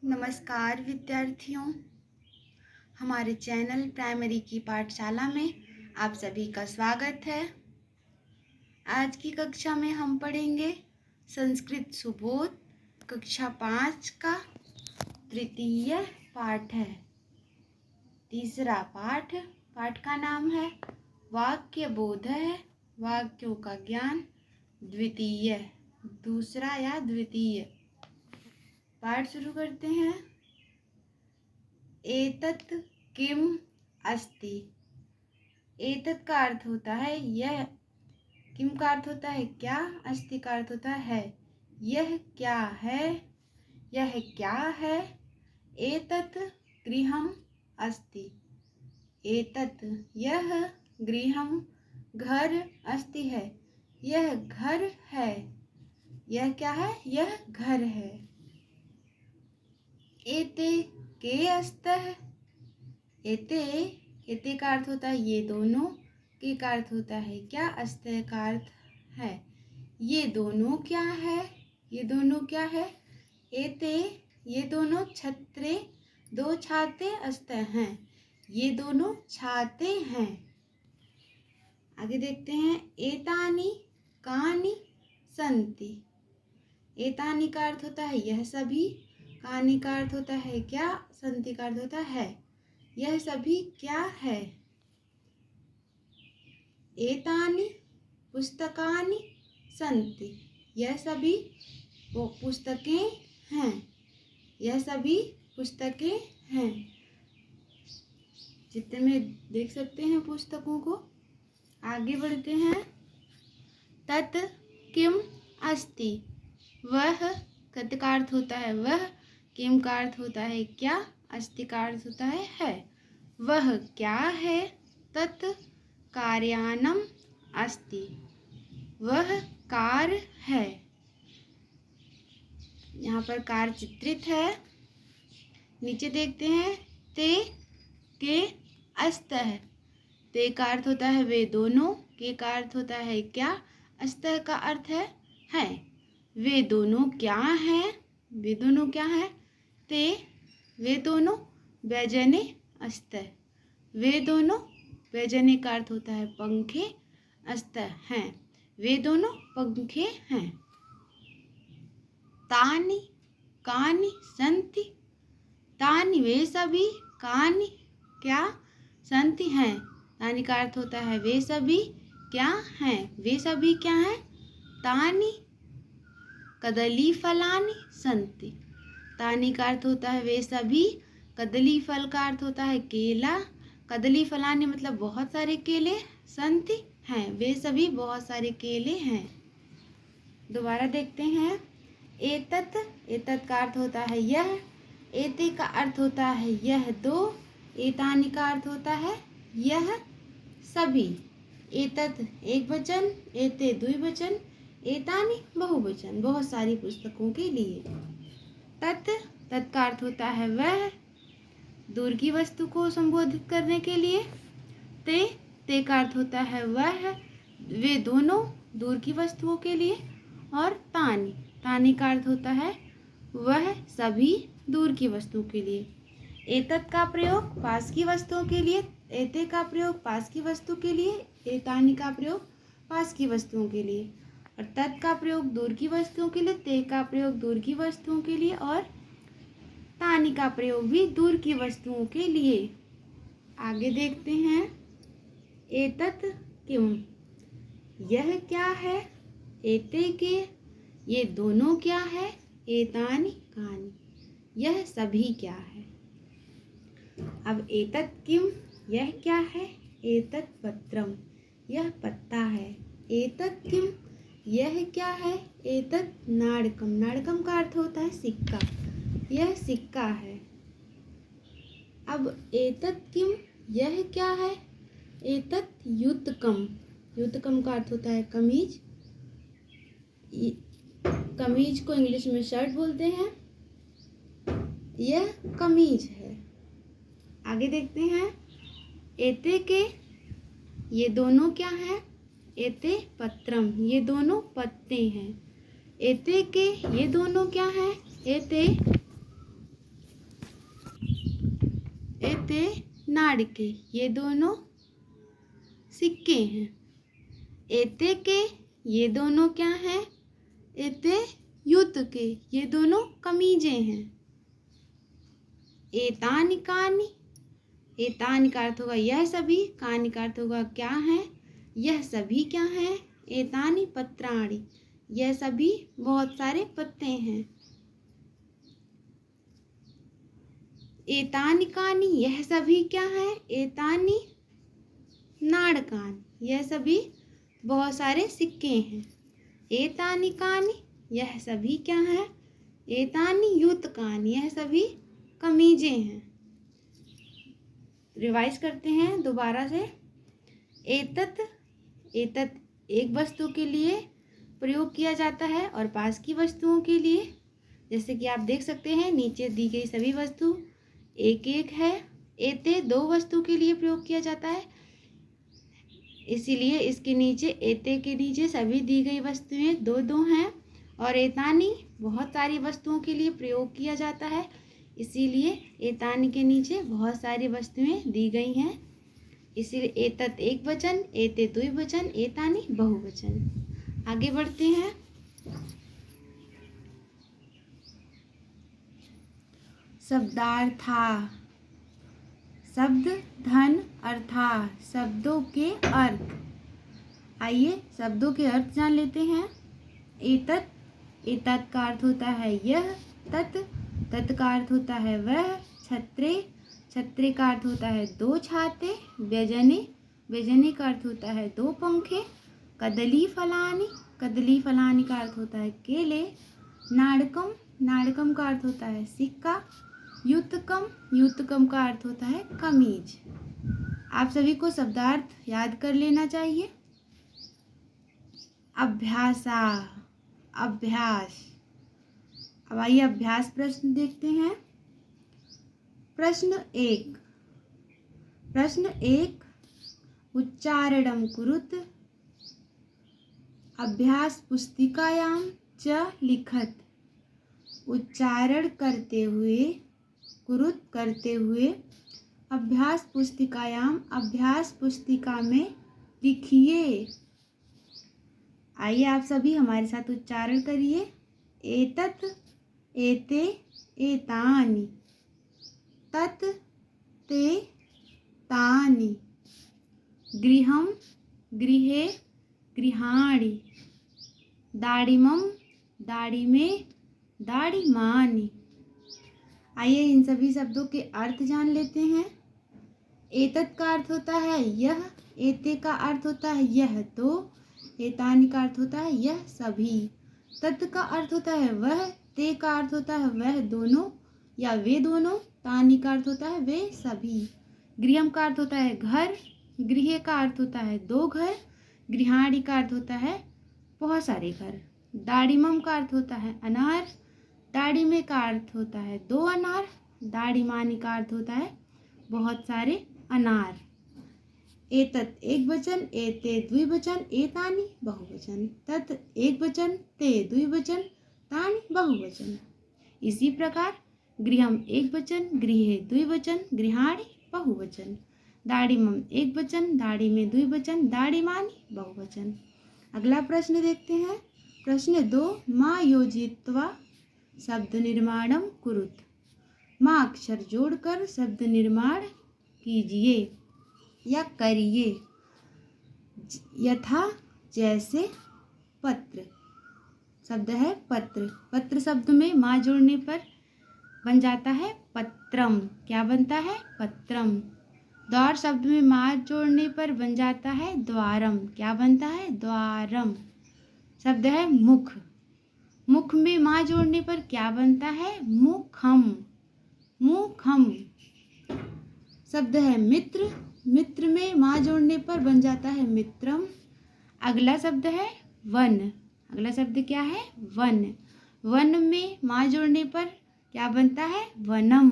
नमस्कार विद्यार्थियों, हमारे चैनल प्राइमरी की पाठशाला में आप सभी का स्वागत है। आज की कक्षा में हम पढ़ेंगे संस्कृत सुबोध कक्षा 5 का तृतीय पाठ है। तीसरा पाठ का नाम है वाक्य बोध है, वाक्यों का ज्ञान, द्वितीय, दूसरा या द्वितीय। पाठ शुरू करते हैं। एतत् किम अस्ति। एतत् का अर्थ होता है यह, किम का अर्थ होता है क्या, अस्ति का अर्थ होता है यह क्या है, यह क्या है। एतत् गृहम् अस्ति। एतत् यह, गृहम् घर, अस्ति है यह घर है। यह क्या है, यह घर है। एते के अस्तः। एते का अर्थ होता है ये दोनों, के का अर्थ होता है क्या, अस्तः का अर्थ है ये दोनों क्या है, ये दोनों क्या है। एते ये दोनों, छत्रे दो छाते, अस्तः हैं ये दोनों छाते हैं। आगे देखते हैं। एतानि कानि सन्ति। एतानि का अर्थ होता है यह सभी, कानि का अर्थ होता है क्या, सन्ति का अर्थ होता है यह सभी क्या है। एतानि पुस्तकानि सन्ति। यह सभी वो पुस्तकें हैं, यह सभी पुस्तकें हैं। चित्र में देख सकते हैं पुस्तकों को। आगे बढ़ते हैं। तत् किम अस्ति। वह, तत् का अर्थ होता है वह, किम का अर्थ होता है क्या, अस्ति का अर्थ होता है वह क्या है। तत् कार्यानम् अस्ति। वह कार है। यहाँ पर कार चित्रित है। नीचे देखते हैं। ते के अस्तः। ते का अर्थ होता है वे दोनों, के का अर्थ होता है क्या, अस्तः का अर्थ है वे दोनों क्या हैं, वे दोनों क्या हैं। ते वे दोनों, व्यजने अस्तः। वे दोनों, व्यजने का अर्थ होता है पंखे, अस्तः हैं वे दोनों पंखे हैं। तानि कानि सन्ति। तानि वे सभी, कानि क्या, सन्ति हैं। तानि का अर्थ होता है वे सभी क्या हैं, वे सभी क्या हैं। तानि कदली फलानि सन्ति। तानि का अर्थ होता है वे सभी, कदली फल का अर्थ होता है केला, कदली फलानि मतलब बहुत सारे केले, सन्ति हैं वे सभी बहुत सारे केले हैं। दोबारा देखते हैं। एतत्, एतत् का अर्थ होता है यह, एते का अर्थ होता है यह दो, एतानि का अर्थ होता है यह सभी। एतत् एक वचन, एते द्विवचन, एतानि बहुवचन, बहुत सारी पुस्तकों के लिए। तत्, तत् का अर्थ होता है वह, दूर की वस्तु को संबोधित करने के लिए। ते का अर्थ होता है वह, वे दोनों दूर की वस्तुओं के लिए। और तानि, तानि का अर्थ होता है वह सभी दूर की वस्तुओं के लिए। एतत् का प्रयोग पास की वस्तुओं के लिए, एते का प्रयोग पास की वस्तु के लिए, एतानि का प्रयोग पास की वस्तुओं के लिए, और तत् का प्रयोग दूर की वस्तुओं के लिए, ते का प्रयोग दूर की वस्तुओं के लिए, और तानि का प्रयोग भी दूर की वस्तुओं के लिए। आगे देखते हैं। एतत् किम। यह क्या है। एते के ये दोनों क्या है। एतानि कानि यह सभी क्या है। अब एतत् किम, यह क्या है। एतत् पत्रम यह पत्ता है। एतत् किम, यह क्या है। एतत् नाणकम, नाणकम का अर्थ होता है सिक्का, यह सिक्का है। अब एतत् किम, यह क्या है। एतत् युतकम, युतकम का अर्थ होता है कमीज, कमीज को इंग्लिश में शर्ट बोलते हैं, यह कमीज है। आगे देखते हैं। एते के ये दोनों क्या हैं। एते पत्रम ये दोनों पत्ते हैं। एते के ये दोनों क्या हैं। एते एते नाड़ के, ये दोनों सिक्के हैं। एते के, ये दोनों क्या हैं? एते युत के, ये दोनों कमीजें हैं। एतानि कानि, एतानि का अर्थ होगा यह सभी, कानि का अर्थ होगा क्या है, यह सभी क्या है। एतानि पत्राणि, यह सभी बहुत सारे पत्ते हैं। एतानि कानि, यह सभी क्या है। एतानि नाणकानि, यह सभी बहुत सारे सिक्के हैं। एतानि कानि, यह सभी क्या है। एतानि युतकानि, यह सभी कमीजें हैं। रिवाइज करते हैं दोबारा से। एतत, एतत एक वस्तु के लिए प्रयोग किया जाता है और पास की वस्तुओं के लिए, जैसे कि आप देख सकते हैं नीचे दी गई सभी वस्तु एक एक है। एते दो वस्तु के लिए प्रयोग किया जाता है, इसीलिए इसके नीचे एते के नीचे सभी दी गई वस्तुएं दो दो हैं। और एतानी बहुत सारी वस्तुओं के लिए प्रयोग किया जाता है, इसीलिए एतानी के नीचे बहुत सारी वस्तुएं दी गई हैं। इसीलिए एतत एक वचन, एते द्विवचन, एतानी बहुवचन। आगे बढ़ते हैं। शब्दार्था, शब्द धन अर्था, शब्दों के अर्थ। आइए शब्दों के अर्थ जान लेते हैं। एतत, एतत का अर्थ होता है यह। तत्, तत् का अर्थ होता है वह। छत्रे, छत्रे का अर्थ होता है दो छाते। व्यजने, व्यजने का अर्थ होता है दो पंखे। कदली फलानी, कदली फलानी का अर्थ होता है केले। नाड़कम, नाड़कम का अर्थ होता है सिक्का। युतकम, युतकम का अर्थ होता है कमीज। आप सभी को शब्दार्थ याद कर लेना चाहिए। अभ्यासा, अभ्यास। अब आइए अभ्यास प्रश्न देखते हैं। प्रश्न एक, प्रश्न एक, उच्चारणं कुरुत। अभ्यास पुस्तिकायां च लिखत। उच्चारण करते हुए, कुरुत करते हुए, अभ्यास पुस्तिकायाम, अभ्यास पुस्तिका में लिखिए। आइए आप सभी हमारे साथ उच्चारण करिए। एतत, एते, एतानि। तत्, ते, तानि। गृहं, गृहे, गृहाणि। दाडिमं, दाडिमे, दाडिमानि। आइए इन सभी शब्दों के अर्थ जान लेते हैं। एतत का अर्थ होता है यह। एते का अर्थ होता है यह दो। एतानि का अर्थ होता है यह सभी। तत् का अर्थ होता है वह। ते का अर्थ होता है वह दोनों या वे दोनों। तानि का अर्थ होता है वे सभी। गृहम का अर्थ होता है घर। गृह का अर्थ होता है दो घर। गृहाणि का अर्थ होता है बहुत सारे घर। दाडिमम का अर्थ होता है अनार। दाडिमे का अर्थ होता है दो अनार। दाडिमानि का अर्थ होता है बहुत सारे अनार। एतत एक वचन, एते द्विवचन, एतानि बहुवचन। तत् एक वचन, ते द्विवचन, तानि बहुवचन। इसी प्रकार गृहम एक वचन, गृहे द्विवचन, गृहाणि बहुवचन। दाडिमम एक वचन, दाडिमे द्विवचन, दाडिमानि बहुवचन। अगला प्रश्न देखते हैं। प्रश्न दो, मा योजित्वा शब्द निर्माणम कुरुत। माँ अक्षर जोड़कर शब्द निर्माण कीजिए या करिए। यथा, जैसे। पत्र शब्द है पत्र। पत्र शब्द में माँ जोड़ने पर बन जाता है पत्रम। क्या बनता है? पत्रम। द्वार शब्द में माँ जोड़ने पर बन जाता है द्वारम। क्या बनता है? द्वारम। शब्द है मुख। मुख में माँ जोड़ने पर क्या बनता है? मुखम। मुखम। शब्द है मित्र। मित्र में माँ जोड़ने पर बन जाता है मित्रम। अगला शब्द है वन। अगला शब्द क्या है? वन। वन में माँ जोड़ने पर क्या बनता है? वनम।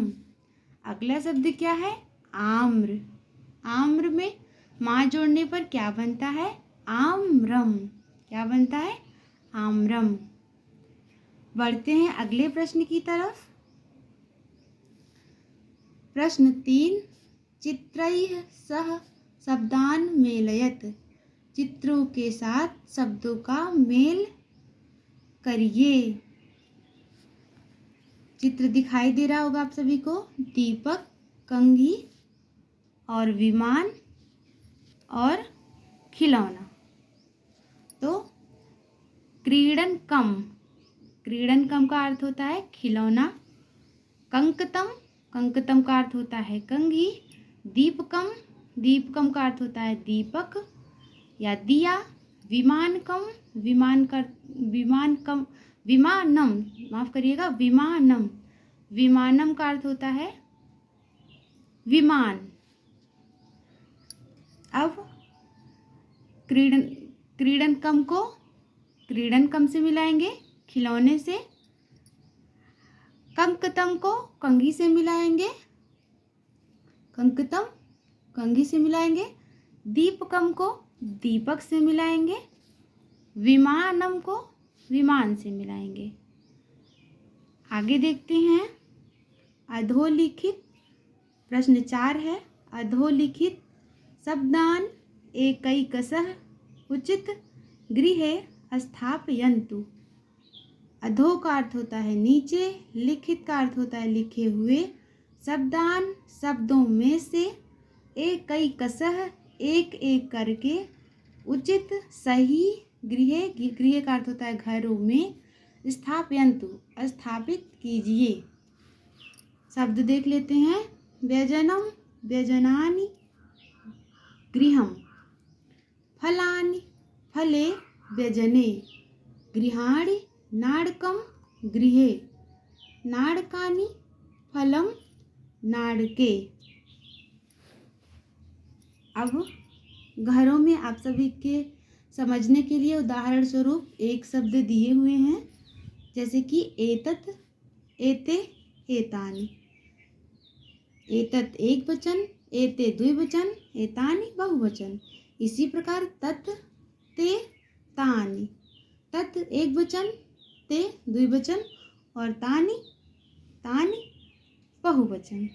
अगला शब्द क्या है? आम्र। आम्र में माँ जोड़ने पर क्या बनता है? आम्रम। क्या बनता है? आम्रम। बढ़ते हैं अगले प्रश्न की तरफ। प्रश्न तीन, चित्रैः सह शब्दान मेलयत, चित्रों के साथ शब्दों का मेल करिए। चित्र दिखाई दे रहा होगा आप सभी को, दीपक, कंघी और विमान और खिलौना। तो क्रीडन कम, क्रीडन कम का अर्थ होता है खिलौना। कंकतम, कंकतम का अर्थ होता है कंघी। दीपकम, दीपकम का अर्थ होता है दीपक या दिया। विमानकम, विमानम, माफ करिएगा, विमानम, विमानम का अर्थ होता है विमान। अब क्रीडनकम को क्रीडनकम से मिलाएंगे, खिलौने से। कंकतम को कंघी से मिलाएंगे, कंकतम कंघी से मिलाएंगे। दीपकम को दीपक से मिलाएंगे। विमानम को विमान से मिलाएंगे। आगे देखते हैं। अधोलिखित प्रश्न 4 है। अधोलिखित शब्दान एकैकशः उचित गृहे स्थापयन्तु। अधो का अर्थ होता है नीचे, लिखित का अर्थ होता है लिखे हुए। शब्दान शब्दों में से, एकैकशः एक एक करके, उचित सही, गृह गृह का अर्थ होता है घरों में, स्थापयन्तु स्थापित कीजिए। शब्द देख लेते हैं। व्यजनम व्यजनानि गृहम, फलानि फले व्यजने, गृहाणि नाड़कम गृहे, नाड़कानि फलम नाड़के। अब घरों में आप सभी के समझने के लिए उदाहरण स्वरूप एक शब्द दिए हुए हैं, जैसे कि एतत, एते, एतानि। एतत एक वचन, एते द्विवचन, एतानि बहुवचन। इसी प्रकार तत्, ते, तानि। तत् एक वचन, ते द्विवचन और तानि, तानि बहुवचन।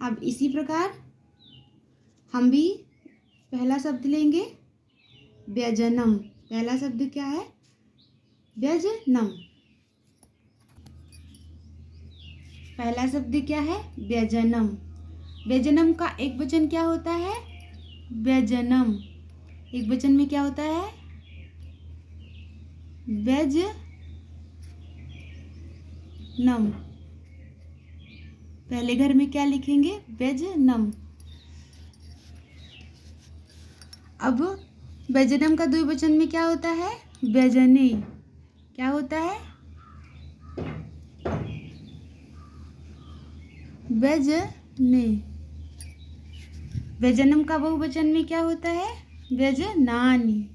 अब इसी प्रकार हम भी पहला शब्द लेंगे, व्यजनम। पहला शब्द क्या है? व्यजनम। पहला शब्द क्या है? व्यजनम। व्यजनम का एक वचन क्या होता है? व्यजनम। एक वचन में क्या होता है? व्यजनम। पहले घर में क्या लिखेंगे? व्यजनम। अब व्यजनम का द्विवचन में क्या होता है? व्यजने। क्या होता है? व्यजने। व्यजनम का बहुवचन में क्या होता है? व्यजनानि।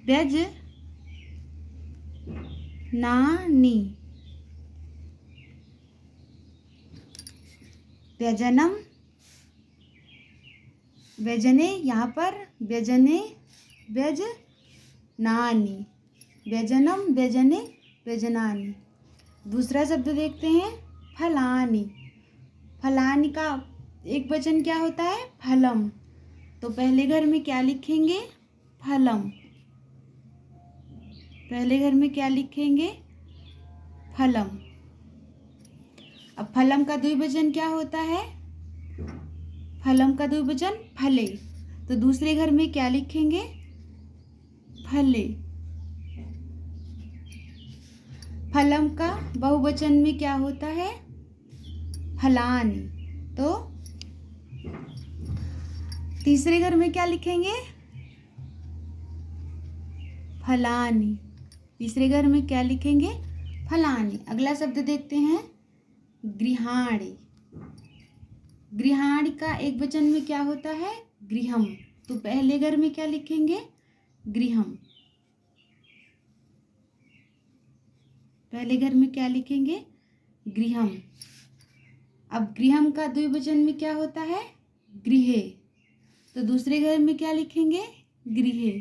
व्यजनानि। व्यजनम, व्यजने, यहाँ पर व्यजने, व्यजनानि। व्यजनम, व्यजने, व्यजनानि। दूसरा शब्द देखते हैं, फलानि। फलानि का एक वचन क्या होता है? फलम। तो पहले घर में क्या लिखेंगे? फलम। पहले घर में क्या लिखेंगे? फलम। अब फलम का द्विवचन क्या होता है? फलम का द्विवचन फले। तो दूसरे घर में क्या लिखेंगे? फले। फलम का बहुवचन में क्या होता है? फलानि। तो तीसरे घर में क्या लिखेंगे? फलानि। तीसरे घर में क्या लिखेंगे? फलानि। अगला शब्द देखते हैं, गृहाणि। गृहाणि का एक वचन में क्या होता है? गृहम। तो पहले घर में क्या लिखेंगे? गृहम। पहले घर में क्या लिखेंगे? गृहम। अब गृहम का द्विवचन में क्या होता है? गृहे। तो दूसरे घर में क्या लिखेंगे? गृहे।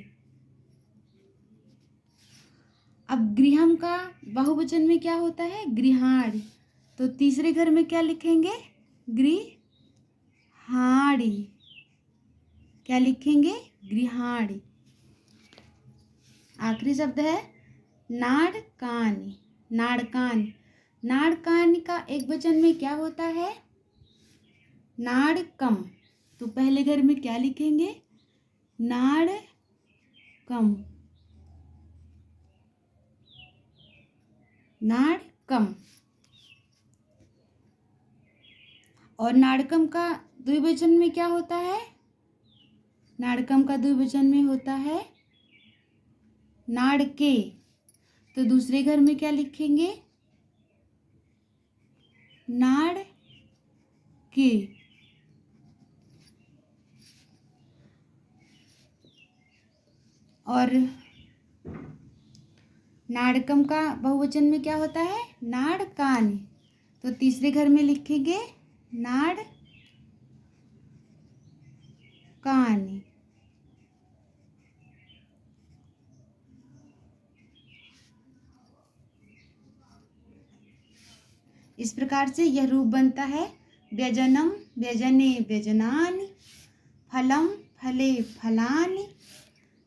अब गृहम का बहुवचन में क्या होता है? गृहाणि। तो तीसरे घर में क्या लिखेंगे? क्या लिखेंगे? गृहाणी। आखिरी शब्द है नाड़कानी। नाड़कानी। नाड़कानी का एक वचन में क्या होता है? नाड़कम। तो पहले घर में क्या लिखेंगे? नाड़कम। नाड़कम। और नाड़कम का द्विवचन में क्या होता है? नाड़कम का द्विवचन में होता है नाड़के। तो दूसरे घर में क्या लिखेंगे? नाड़के। और नाड़कम का बहुवचन में क्या होता है? नाड़कानी। तो तीसरे घर में लिखेंगे नाड़कानी। इस प्रकार से यह रूप बनता है व्यजनम व्यजने व्यजनानि, फलम फले फलानि,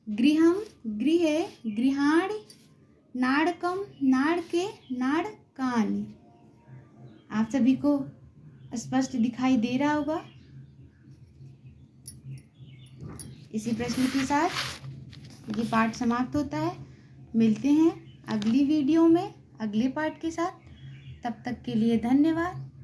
गृहम गृहे गृहाणि, नाड़कम नाड़के नाड़कानि। आप सभी को स्पष्ट दिखाई दे रहा होगा। इसी प्रश्न के साथ ये पाठ समाप्त होता है। मिलते हैं अगली वीडियो में अगले पाठ के साथ। तब तक के लिए धन्यवाद।